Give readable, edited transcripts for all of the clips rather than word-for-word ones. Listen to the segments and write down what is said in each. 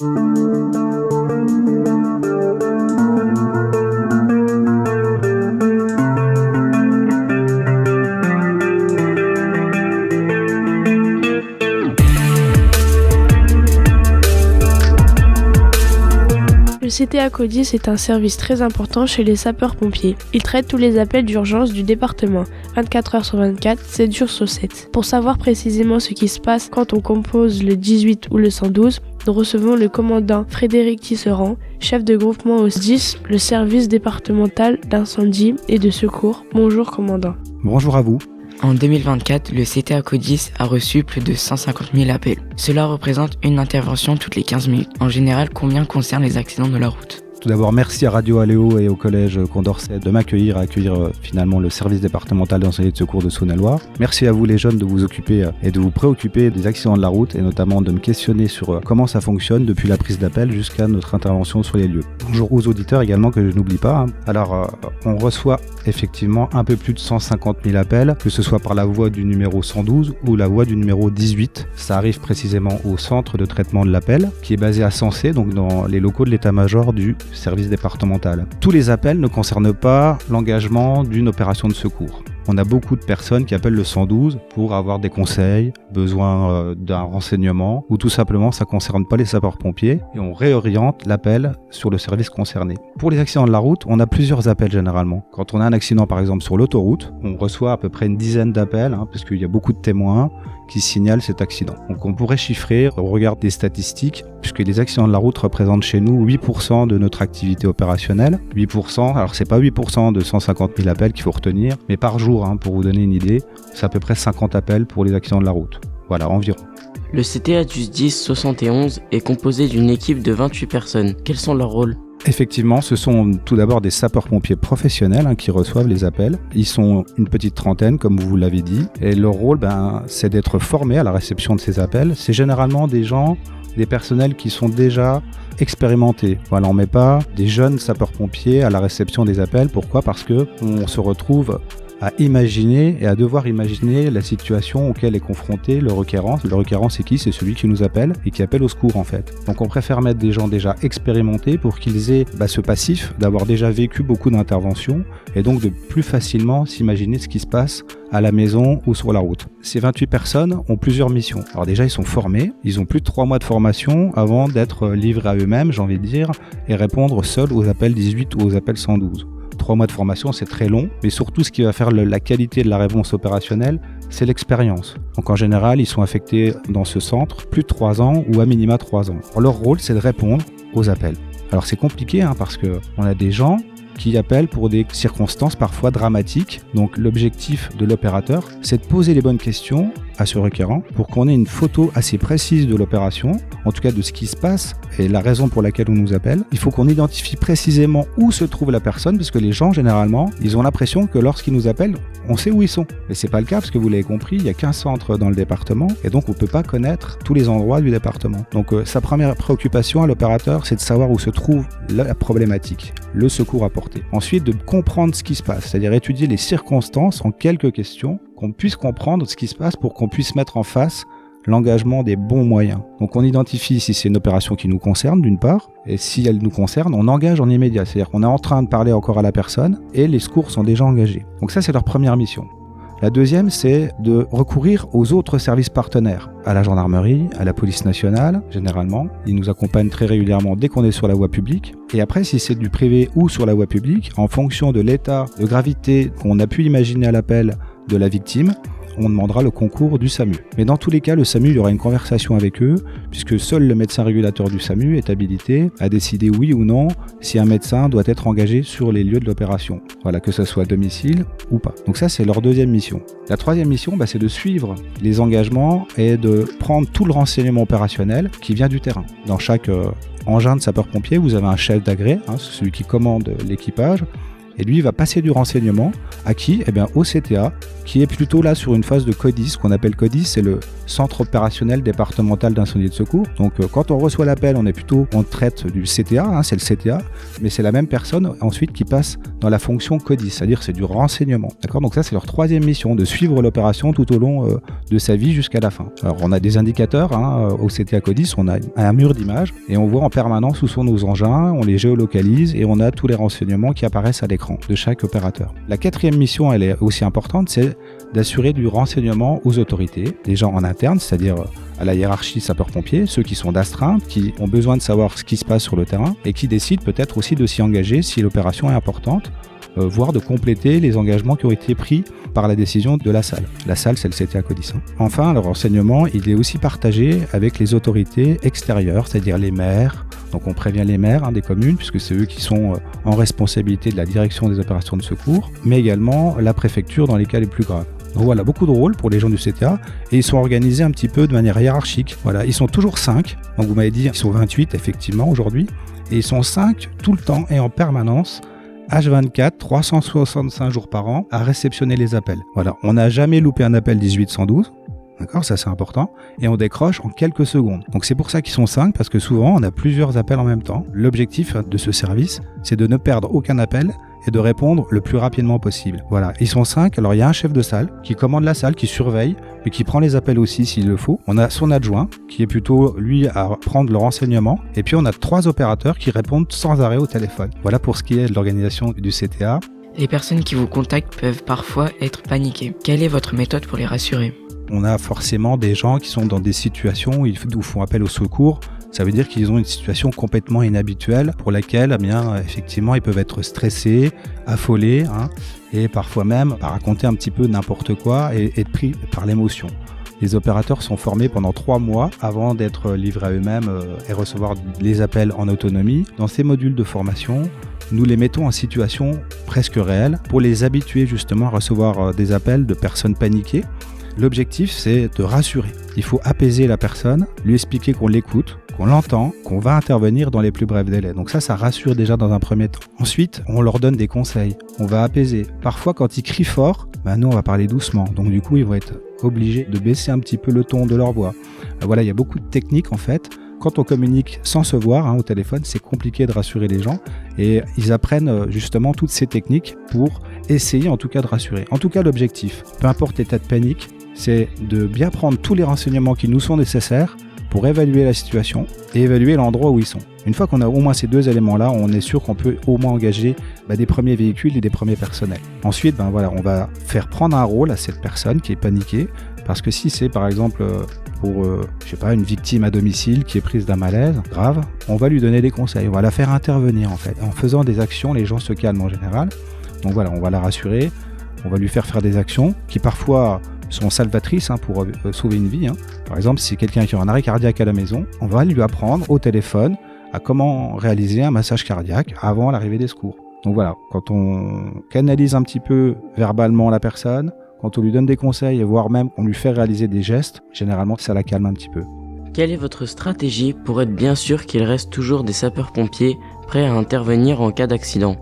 Le CTA CODIS est un service très important chez les sapeurs-pompiers. Il traite tous les appels d'urgence du département, 24 heures sur 24, 7 jours sur 7. Pour savoir précisément ce qui se passe quand on compose le 18 ou le 112, nous recevons le commandant Frédéric Tisserand, chef de groupement au SDIS, le service départemental d'incendie et de secours. Bonjour commandant. Bonjour à vous. En 2024, le CTA CODIS a reçu plus de 150 000 appels. Cela représente une intervention toutes les 15 minutes. En général, combien concernent les accidents de la route ? Tout d'abord, merci à Radio Aléo et au collège Condorcet de m'accueillir à accueillir finalement le service départemental d'incendie et de secours de Saône-et-Loire. Merci à vous les jeunes de vous occuper et de vous préoccuper des accidents de la route et notamment de me questionner sur comment ça fonctionne depuis la prise d'appel jusqu'à notre intervention sur les lieux. Bonjour aux auditeurs également que je n'oublie pas. Alors, on reçoit effectivement un peu plus de 150 000 appels, que ce soit par la voie du numéro 112 ou la voie du numéro 18. Ça arrive précisément au centre de traitement de l'appel qui est basé à Sensé, donc dans les locaux de l'état-major du service départemental. Tous les appels ne concernent pas l'engagement d'une opération de secours. On a beaucoup de personnes qui appellent le 112 pour avoir des conseils, besoin d'un renseignement ou tout simplement ça ne concerne pas les sapeurs-pompiers et on réoriente l'appel sur le service concerné. Pour les accidents de la route, on a plusieurs appels généralement. Quand on a un accident par exemple sur l'autoroute, on reçoit à peu près une dizaine d'appels parce qu'il y a beaucoup de témoins qui signalent cet accident. Donc on pourrait chiffrer au regard des statistiques, puisque les accidents de la route représentent chez nous 8% de notre activité opérationnelle. 8%, alors c'est pas 8% de 150 000 appels qu'il faut retenir, mais par jour, pour vous donner une idée, c'est à peu près 50 appels pour les accidents de la route. Voilà, environ. Le CTA du SDIS 71 est composé d'une équipe de 28 personnes. Quels sont leurs rôles ? Effectivement, ce sont tout d'abord des sapeurs-pompiers professionnels qui reçoivent les appels. Ils sont une petite trentaine, comme vous l'avez dit. Et leur rôle, c'est d'être formés à la réception de ces appels. C'est généralement des personnels qui sont déjà expérimentés. Voilà, on ne met pas des jeunes sapeurs-pompiers à la réception des appels. Pourquoi ? Parce qu'on se retrouve à imaginer et à devoir imaginer la situation auquel est confronté le requérant. Le requérant, c'est qui ? C'est celui qui nous appelle et qui appelle au secours en fait. Donc on préfère mettre des gens déjà expérimentés pour qu'ils aient ce passif d'avoir déjà vécu beaucoup d'interventions et donc de plus facilement s'imaginer ce qui se passe à la maison ou sur la route. Ces 28 personnes ont plusieurs missions. Alors déjà, ils sont formés, ils ont plus de 3 mois de formation avant d'être livrés à eux-mêmes, j'ai envie de dire, et répondre seuls aux appels 18 ou aux appels 112. 3 mois de formation, c'est très long, mais surtout ce qui va faire la qualité de la réponse opérationnelle, c'est l'expérience. Donc en général, ils sont affectés dans ce centre plus de 3 ans ou à minima 3 ans. Alors, leur rôle, c'est de répondre aux appels. Alors c'est compliqué parce qu'on a des gens qui appellent pour des circonstances parfois dramatiques. Donc l'objectif de l'opérateur, c'est de poser les bonnes questions à ce requérant pour qu'on ait une photo assez précise de l'opération, en tout cas de ce qui se passe et la raison pour laquelle on nous appelle. Il faut qu'on identifie précisément où se trouve la personne parce que les gens, généralement, ils ont l'impression que lorsqu'ils nous appellent, on sait où ils sont. Mais c'est pas le cas parce que vous l'avez compris, il y a qu'un centre dans le département et donc on peut pas connaître tous les endroits du département. Donc sa première préoccupation à l'opérateur, c'est de savoir où se trouve la problématique, le secours apporté. Ensuite, de comprendre ce qui se passe, c'est-à-dire étudier les circonstances en quelques questions, qu'on puisse comprendre ce qui se passe pour qu'on puisse mettre en face l'engagement des bons moyens. Donc on identifie si c'est une opération qui nous concerne d'une part, et si elle nous concerne, on engage en immédiat. C'est-à-dire qu'on est en train de parler encore à la personne et les secours sont déjà engagés. Donc ça, c'est leur première mission. La deuxième, c'est de recourir aux autres services partenaires, à la gendarmerie, à la police nationale, généralement. Ils nous accompagnent très régulièrement dès qu'on est sur la voie publique. Et après, si c'est du privé ou sur la voie publique, en fonction de l'état de gravité qu'on a pu imaginer à l'appel de la victime, on demandera le concours du SAMU. Mais dans tous les cas, le SAMU, il y aura une conversation avec eux, puisque seul le médecin régulateur du SAMU est habilité à décider oui ou non si un médecin doit être engagé sur les lieux de l'opération. Voilà, que ce soit à domicile ou pas. Donc ça, c'est leur deuxième mission. La troisième mission, c'est de suivre les engagements et de prendre tout le renseignement opérationnel qui vient du terrain. Dans chaque engin de sapeur-pompier, vous avez un chef d'agré, c'est celui qui commande l'équipage. Et lui, il va passer du renseignement à qui ? Eh bien, au CTA, qui est plutôt là sur une phase de CODIS. Ce qu'on appelle CODIS, c'est le Centre opérationnel départemental d'incendie et de secours. Donc, quand on reçoit l'appel, on traite du CTA, c'est le CTA, mais c'est la même personne ensuite qui passe dans la fonction CODIS, c'est-à-dire c'est du renseignement. D'accord ? Donc ça, c'est leur troisième mission, de suivre l'opération tout au long de sa vie jusqu'à la fin. Alors, on a des indicateurs au CTA CODIS, on a un mur d'images et on voit en permanence où sont nos engins, on les géolocalise et on a tous les renseignements qui apparaissent à l'écran de chaque opérateur. La quatrième mission, elle est aussi importante, c'est d'assurer du renseignement aux autorités, des gens en interne, c'est-à-dire à la hiérarchie sapeurs-pompiers, ceux qui sont d'astreinte, qui ont besoin de savoir ce qui se passe sur le terrain et qui décident peut-être aussi de s'y engager si l'opération est importante, voire de compléter les engagements qui ont été pris par la décision de la salle. La salle, c'est le CTA CODIS. Enfin, le renseignement, il est aussi partagé avec les autorités extérieures, c'est-à-dire les maires. Donc on prévient les maires des communes, puisque c'est eux qui sont en responsabilité de la direction des opérations de secours, mais également la préfecture dans les cas les plus graves. Donc voilà, beaucoup de rôles pour les gens du CTA et ils sont organisés un petit peu de manière hiérarchique. Voilà, ils sont toujours 5. Donc vous m'avez dit, ils sont 28 effectivement aujourd'hui. Et ils sont 5 tout le temps et en permanence, H24, 365 jours par an, à réceptionner les appels. Voilà, on n'a jamais loupé un appel 1812. D'accord, ça c'est important. Et on décroche en quelques secondes. Donc c'est pour ça qu'ils sont 5, parce que souvent on a plusieurs appels en même temps. L'objectif de ce service, c'est de ne perdre aucun appel et de répondre le plus rapidement possible. Voilà, ils sont 5, alors il y a un chef de salle qui commande la salle, qui surveille, et qui prend les appels aussi s'il le faut. On a son adjoint, qui est plutôt lui à prendre le renseignement, et puis on a 3 opérateurs qui répondent sans arrêt au téléphone. Voilà pour ce qui est de l'organisation du CTA. Les personnes qui vous contactent peuvent parfois être paniquées. Quelle est votre méthode pour les rassurer ? On a forcément des gens qui sont dans des situations où ils font appel au secours. Ça veut dire qu'ils ont une situation complètement inhabituelle pour laquelle, effectivement, ils peuvent être stressés, affolés, et parfois même raconter un petit peu n'importe quoi et être pris par l'émotion. Les opérateurs sont formés pendant 3 mois avant d'être livrés à eux-mêmes et recevoir les appels en autonomie. Dans ces modules de formation, nous les mettons en situation presque réelle pour les habituer justement à recevoir des appels de personnes paniquées. L'objectif, c'est de rassurer. Il faut apaiser la personne, lui expliquer qu'on l'écoute, qu'on l'entend, qu'on va intervenir dans les plus brefs délais. Donc ça rassure déjà dans un premier temps. Ensuite, on leur donne des conseils. On va apaiser. Parfois, quand ils crient fort, nous, on va parler doucement. Donc du coup, ils vont être obligés de baisser un petit peu le ton de leur voix. Voilà, il y a beaucoup de techniques en fait. Quand on communique sans se voir au téléphone, c'est compliqué de rassurer les gens. Et ils apprennent justement toutes ces techniques pour essayer en tout cas de rassurer. En tout cas, l'objectif, peu importe l'état de panique, c'est de bien prendre tous les renseignements qui nous sont nécessaires pour évaluer la situation et évaluer l'endroit où ils sont. Une fois qu'on a au moins ces 2 éléments-là, on est sûr qu'on peut au moins engager des premiers véhicules et des premiers personnels. Ensuite, on va faire prendre un rôle à cette personne qui est paniquée, parce que si c'est par exemple pour une victime à domicile qui est prise d'un malaise grave, on va lui donner des conseils, on va la faire intervenir en fait. En faisant des actions, les gens se calment en général. Donc voilà, on va la rassurer, on va lui faire des actions qui parfois sont salvatrices pour sauver une vie. Par exemple, si quelqu'un qui a un arrêt cardiaque à la maison, on va lui apprendre au téléphone à comment réaliser un massage cardiaque avant l'arrivée des secours. Donc voilà, quand on canalise un petit peu verbalement la personne, quand on lui donne des conseils, voire même qu'on lui fait réaliser des gestes, généralement ça la calme un petit peu. Quelle est votre stratégie pour être bien sûr qu'il reste toujours des sapeurs-pompiers prêts à intervenir en cas d'accident ?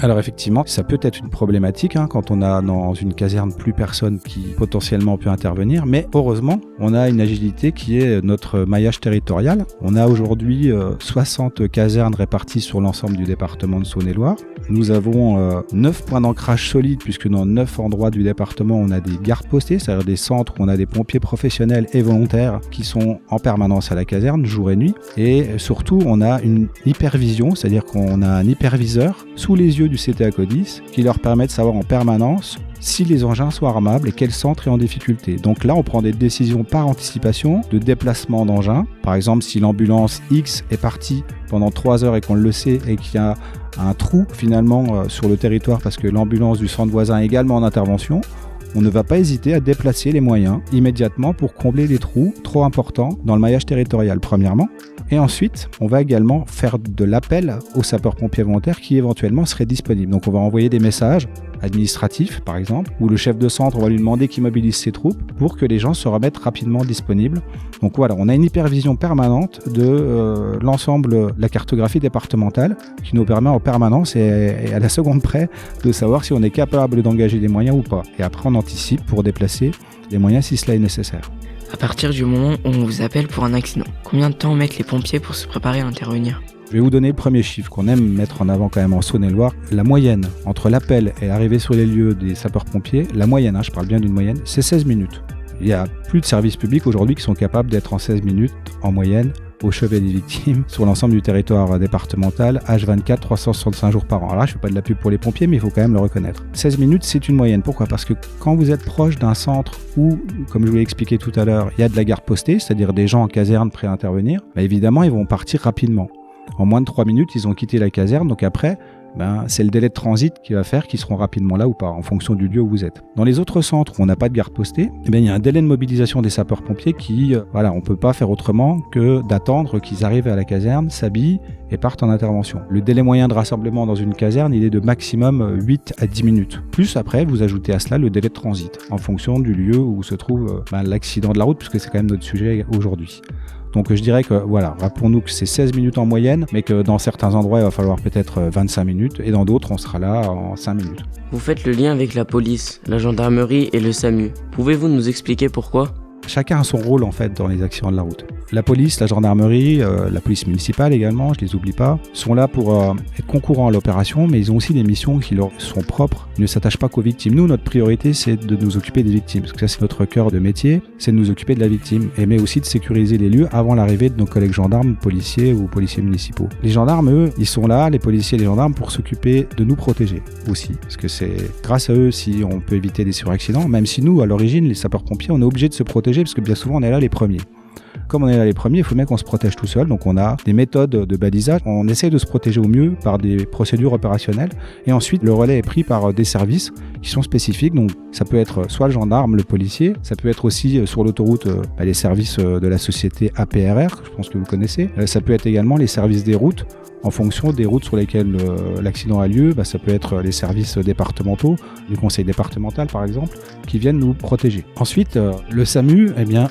Alors effectivement, ça peut être une problématique quand on a dans une caserne plus personne qui potentiellement peut intervenir, mais heureusement, on a une agilité qui est notre maillage territorial. On a aujourd'hui 60 casernes réparties sur l'ensemble du département de Saône-et-Loire. Nous avons 9 points d'ancrage solides, puisque dans 9 endroits du département, on a des gardes postées, c'est-à-dire des centres où on a des pompiers professionnels et volontaires qui sont en permanence à la caserne, jour et nuit. Et surtout, on a une hypervision, c'est-à-dire qu'on a un hyperviseur sous les yeux du CTA CODIS qui leur permet de savoir en permanence si les engins sont armables et quel centre est en difficulté. Donc là, on prend des décisions par anticipation de déplacement d'engins. Par exemple, si l'ambulance X est partie pendant 3 heures et qu'on le sait et qu'il y a un trou finalement sur le territoire parce que l'ambulance du centre voisin est également en intervention, on ne va pas hésiter à déplacer les moyens immédiatement pour combler les trous trop importants dans le maillage territorial, premièrement. Et ensuite, on va également faire de l'appel aux sapeurs-pompiers volontaires qui éventuellement seraient disponibles. Donc on va envoyer des messages administratif, par exemple, où le chef de centre, on va lui demander qu'il mobilise ses troupes pour que les gens se remettent rapidement disponibles. Donc voilà, on a une hypervision permanente de l'ensemble de la cartographie départementale qui nous permet en permanence et à la seconde près de savoir si on est capable d'engager des moyens ou pas. Et après, on anticipe pour déplacer les moyens si cela est nécessaire. À partir du moment où on vous appelle pour un accident, combien de temps mettent les pompiers pour se préparer à intervenir ? Je vais vous donner le premier chiffre qu'on aime mettre en avant quand même en Saône-et-Loire. La moyenne entre l'appel et l'arrivée sur les lieux des sapeurs-pompiers, la moyenne, je parle bien d'une moyenne, c'est 16 minutes. Il y a plus de services publics aujourd'hui qui sont capables d'être en 16 minutes en moyenne au chevet des victimes sur l'ensemble du territoire départemental, H24, 365 jours par an. Alors là, je ne fais pas de la pub pour les pompiers, mais il faut quand même le reconnaître. 16 minutes, c'est une moyenne. Pourquoi ? Parce que quand vous êtes proche d'un centre où, comme je vous l'ai expliqué tout à l'heure, il y a de la garde postée, c'est-à-dire des gens en caserne prêts à intervenir, évidemment, ils vont partir rapidement. En moins de 3 minutes, ils ont quitté la caserne, donc après, c'est le délai de transit qui va faire qu'ils seront rapidement là ou pas, en fonction du lieu où vous êtes. Dans les autres centres où on n'a pas de garde postée, il y a un délai de mobilisation des sapeurs-pompiers qui, on ne peut pas faire autrement que d'attendre qu'ils arrivent à la caserne, s'habillent et partent en intervention. Le délai moyen de rassemblement dans une caserne, il est de maximum 8 à 10 minutes. Plus après, vous ajoutez à cela le délai de transit, en fonction du lieu où se trouve l'accident de la route, puisque c'est quand même notre sujet aujourd'hui. Donc je dirais que rappelons-nous que c'est 16 minutes en moyenne, mais que dans certains endroits il va falloir peut-être 25 minutes et dans d'autres on sera là en 5 minutes. Vous faites le lien avec la police, la gendarmerie et le SAMU. Pouvez-vous nous expliquer pourquoi ? Chacun a son rôle en fait dans les accidents de la route. La police, la gendarmerie, la police municipale également, je les oublie pas, sont là pour être concourants à l'opération, mais ils ont aussi des missions qui leur sont propres. Ils ne s'attachent pas qu'aux victimes. Nous, notre priorité, c'est de nous occuper des victimes, parce que ça, c'est notre cœur de métier, c'est de nous occuper de la victime, mais aussi de sécuriser les lieux avant l'arrivée de nos collègues gendarmes, policiers ou policiers municipaux. Les gendarmes, eux, ils sont là, les policiers et les gendarmes, pour s'occuper de nous protéger aussi, parce que c'est grâce à eux si on peut éviter des suraccidents, même si nous, à l'origine, les sapeurs-pompiers, on est obligés de se protéger, parce que bien souvent, on est là les premiers. Comme on est là les premiers, il faut bien qu'on se protège tout seul. Donc on a des méthodes de balisage. On essaie de se protéger au mieux par des procédures opérationnelles. Et ensuite, le relais est pris par des services qui sont spécifiques. Donc ça peut être soit le gendarme, le policier. Ça peut être aussi sur l'autoroute les services de la société APRR, je pense que vous connaissez. Ça peut être également les services des routes. En fonction des routes sur lesquelles l'accident a lieu, ça peut être les services départementaux, du conseil départemental par exemple, qui viennent nous protéger. Ensuite, le SAMU,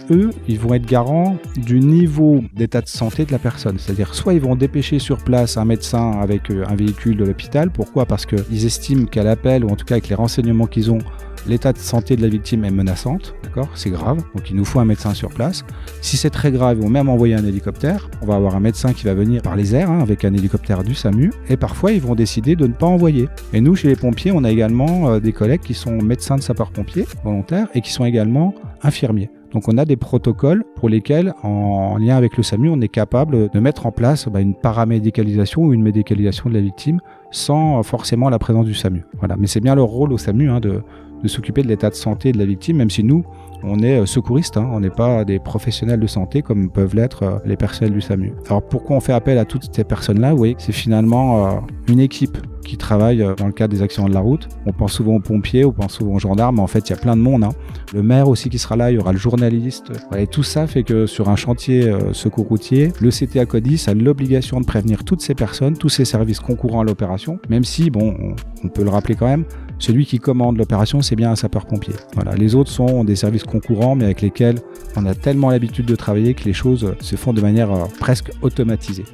eux, ils vont être garants du niveau d'état de santé de la personne. C'est-à-dire, soit ils vont dépêcher sur place un médecin avec un véhicule de l'hôpital. Pourquoi ? Parce qu'ils estiment qu'à l'appel, ou en tout cas avec les renseignements qu'ils ont, l'état de santé de la victime est menaçante, d'accord ? C'est grave, donc il nous faut un médecin sur place. Si c'est très grave, ils vont même envoyer un hélicoptère. On va avoir un médecin qui va venir par les airs, avec un hélicoptère du SAMU, et parfois ils vont décider de ne pas envoyer. Et nous, chez les pompiers, on a également des collègues qui sont médecins de sapeurs-pompiers volontaires et qui sont également infirmiers. Donc on a des protocoles pour lesquels, en lien avec le SAMU, on est capable de mettre en place une paramédicalisation ou une médicalisation de la victime sans forcément la présence du SAMU. Voilà. Mais c'est bien leur rôle au SAMU de s'occuper de l'état de santé de la victime, même si nous, on est secouristes, on n'est pas des professionnels de santé comme peuvent l'être les personnels du SAMU. Alors pourquoi on fait appel à toutes ces personnes-là ? Vous voyez, c'est finalement une équipe qui travaille dans le cadre des accidents de la route. On pense souvent aux pompiers, on pense souvent aux gendarmes, mais en fait il y a plein de monde. Le maire aussi qui sera là, il y aura le journaliste. Et tout ça fait que sur un chantier secours routier, le CTA Codis a l'obligation de prévenir toutes ces personnes, tous ces services concourant à l'opération, même si, on peut le rappeler quand même, celui qui commande l'opération, c'est bien un sapeur-pompier. Voilà. Les autres sont des services concurrents, mais avec lesquels on a tellement l'habitude de travailler que les choses se font de manière presque automatisée.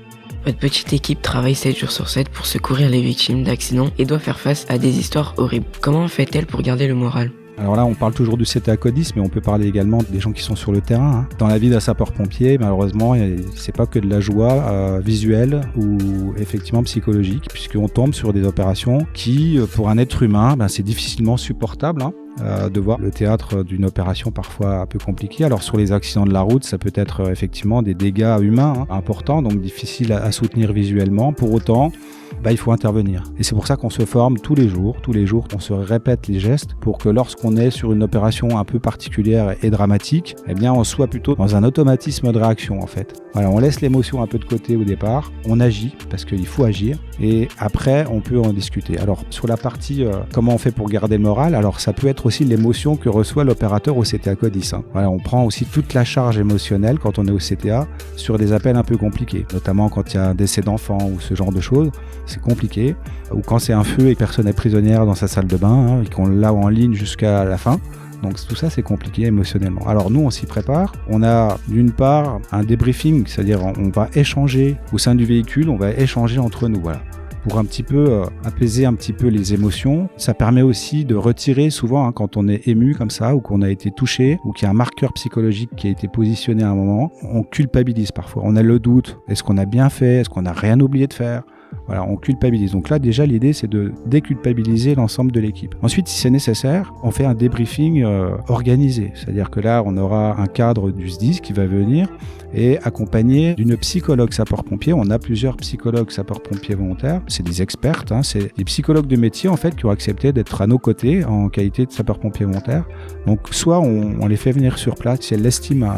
Votre petite équipe travaille 7 jours sur 7 pour secourir les victimes d'accidents et doit faire face à des histoires horribles. Comment fait-elle pour garder le moral ? Alors là, on parle toujours du CTA Codis, mais on peut parler également des gens qui sont sur le terrain. Dans la vie d'un sapeur-pompier, malheureusement, c'est pas que de la joie visuelle ou effectivement psychologique, puisqu'on tombe sur des opérations qui, pour un être humain, c'est difficilement supportable. De voir le théâtre d'une opération parfois un peu compliquée. Alors sur les accidents de la route, ça peut être effectivement des dégâts humains importants, donc difficiles à soutenir visuellement. Pour autant, il faut intervenir. Et c'est pour ça qu'on se forme tous les jours, on se répète les gestes pour que lorsqu'on est sur une opération un peu particulière et dramatique, on soit plutôt dans un automatisme de réaction en fait. Voilà, on laisse l'émotion un peu de côté au départ, on agit parce qu'il faut agir et après on peut en discuter. Alors sur la partie comment on fait pour garder le moral, alors ça peut être aussi l'émotion que reçoit l'opérateur au CTA Codis. Voilà, on prend aussi toute la charge émotionnelle quand on est au CTA sur des appels un peu compliqués, notamment quand il y a un décès d'enfant ou ce genre de choses. c'est compliqué. Ou quand c'est un feu et que personne n'est prisonnière dans sa salle de bain, et qu'on l'a en ligne jusqu'à la fin. Donc tout ça, c'est compliqué émotionnellement. Alors nous, on s'y prépare. On a d'une part un débriefing, c'est-à-dire on va échanger au sein du véhicule, on va échanger entre nous, voilà, pour un petit peu apaiser un petit peu les émotions. Ça permet aussi de retirer souvent, quand on est ému comme ça, ou qu'on a été touché, ou qu'il y a un marqueur psychologique qui a été positionné à un moment, on culpabilise parfois. On a le doute. Est-ce qu'on a bien fait? Est-ce qu'on n'a rien oublié de faire? Voilà, on culpabilise. Donc là, déjà, l'idée, c'est de déculpabiliser l'ensemble de l'équipe. Ensuite, si c'est nécessaire, on fait un débriefing organisé. C'est-à-dire que là, on aura un cadre du SDIS qui va venir et accompagné d'une psychologue sapeur-pompier. On a plusieurs psychologues sapeurs-pompiers volontaires. C'est des expertes, c'est des psychologues de métier, en fait, qui ont accepté d'être à nos côtés en qualité de sapeurs-pompiers volontaires. Donc, soit on les fait venir sur place si elles l'estiment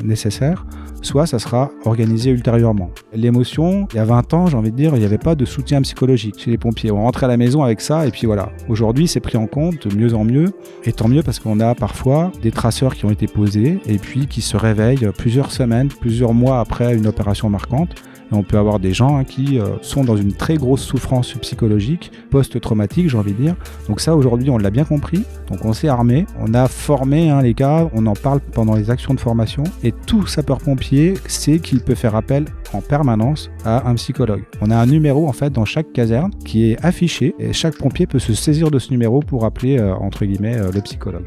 nécessaire, soit ça sera organisé ultérieurement. L'émotion, il y a 20 ans, j'ai envie de dire, il n'y avait pas de soutien psychologique chez les pompiers. On rentrait à la maison avec ça et puis voilà. Aujourd'hui, c'est pris en compte de mieux en mieux. Et tant mieux parce qu'on a parfois des traceurs qui ont été posés et puis qui se réveillent plusieurs semaines, plusieurs mois après une opération marquante. Et on peut avoir des gens qui sont dans une très grosse souffrance psychologique, post-traumatique, j'ai envie de dire. Donc ça, aujourd'hui, on l'a bien compris. Donc on s'est armé, on a formé les gars, on en parle pendant les actions de formation. Et tout sapeur-pompier sait qu'il peut faire appel en permanence à un psychologue. On a un numéro, en fait, dans chaque caserne qui est affiché. Et chaque pompier peut se saisir de ce numéro pour appeler, entre guillemets, le psychologue.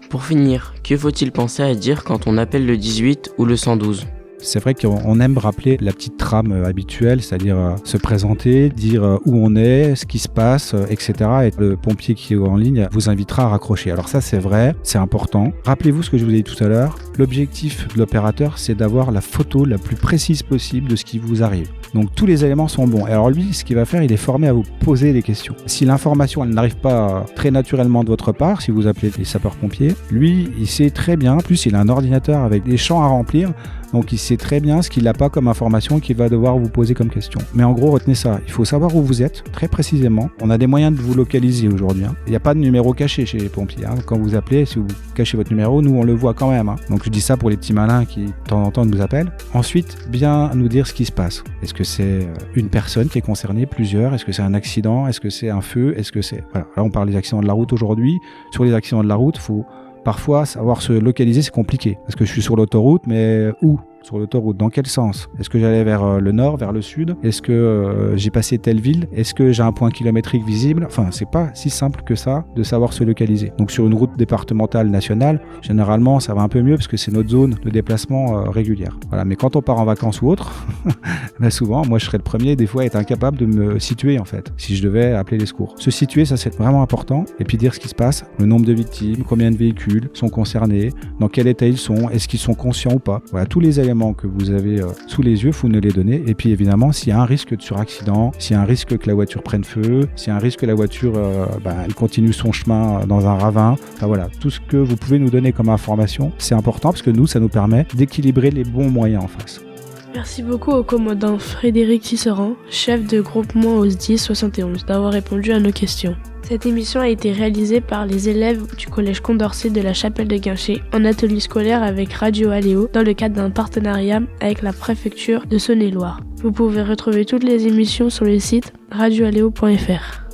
Pour finir, que faut-il penser à dire quand on appelle le 18 ou le 112 ? C'est vrai qu'on aime rappeler la petite trame habituelle, c'est-à-dire se présenter, dire où on est, ce qui se passe, etc. Et le pompier qui est en ligne vous invitera à raccrocher. Alors ça, c'est vrai, c'est important. Rappelez-vous ce que je vous ai dit tout à l'heure. L'objectif de l'opérateur, c'est d'avoir la photo la plus précise possible de ce qui vous arrive. Donc tous les éléments sont bons. Et alors lui, ce qu'il va faire, il est formé à vous poser des questions. Si l'information, elle n'arrive pas très naturellement de votre part, si vous appelez les sapeurs-pompiers, lui, il sait très bien, en plus il a un ordinateur avec des champs à remplir, donc il sait très bien ce qu'il n'a pas comme information qu'il va devoir vous poser comme question. Mais en gros, retenez ça, il faut savoir où vous êtes, très précisément. On a des moyens de vous localiser aujourd'hui. Il n'y a pas de numéro caché chez les pompiers. Quand vous appelez, si vous cachez votre numéro, nous on le voit quand même. Donc je dis ça pour les petits malins qui de temps en temps nous appellent. Ensuite, bien nous dire ce qui se passe. Est-ce que c'est une personne qui est concernée, plusieurs? Est-ce que c'est un accident? Est-ce que c'est un feu? Est-ce que c'est... Voilà. Là on parle des accidents de la route aujourd'hui. Sur les accidents de la route, il faut parfois savoir se localiser, c'est compliqué. Parce que je suis sur l'autoroute, mais où ? Sur l'autoroute, dans quel sens? Est-ce que j'allais vers le nord, vers le sud? Est-ce que j'ai passé telle ville? Est-ce que j'ai un point kilométrique visible? Enfin, c'est pas si simple que ça de savoir se localiser. Donc sur une route départementale nationale, généralement ça va un peu mieux parce que c'est notre zone de déplacement régulière. Voilà. Mais quand on part en vacances ou autre, ben souvent, moi je serais le premier des fois à être incapable de me situer en fait, si je devais appeler les secours. Se situer, ça c'est vraiment important. Et puis dire ce qui se passe, le nombre de victimes, combien de véhicules sont concernés, dans quel état ils sont, est-ce qu'ils sont conscients ou pas. Voilà, tous les éléments que vous avez sous les yeux, vous nous les donnez. Et puis évidemment, s'il y a un risque de suraccident, s'il y a un risque que la voiture prenne feu, s'il y a un risque que la voiture elle continue son chemin dans un ravin, enfin voilà, tout ce que vous pouvez nous donner comme information, c'est important parce que nous, ça nous permet d'équilibrer les bons moyens en face. Merci beaucoup au commandant Frédéric Tisserand, chef de groupement au SDIS 71, d'avoir répondu à nos questions. Cette émission a été réalisée par les élèves du collège Condorcet de la Chapelle de Guinchay en atelier scolaire avec Radio Aléo dans le cadre d'un partenariat avec la préfecture de Saône-et-Loire. Vous pouvez retrouver toutes les émissions sur le site radioaléo.fr.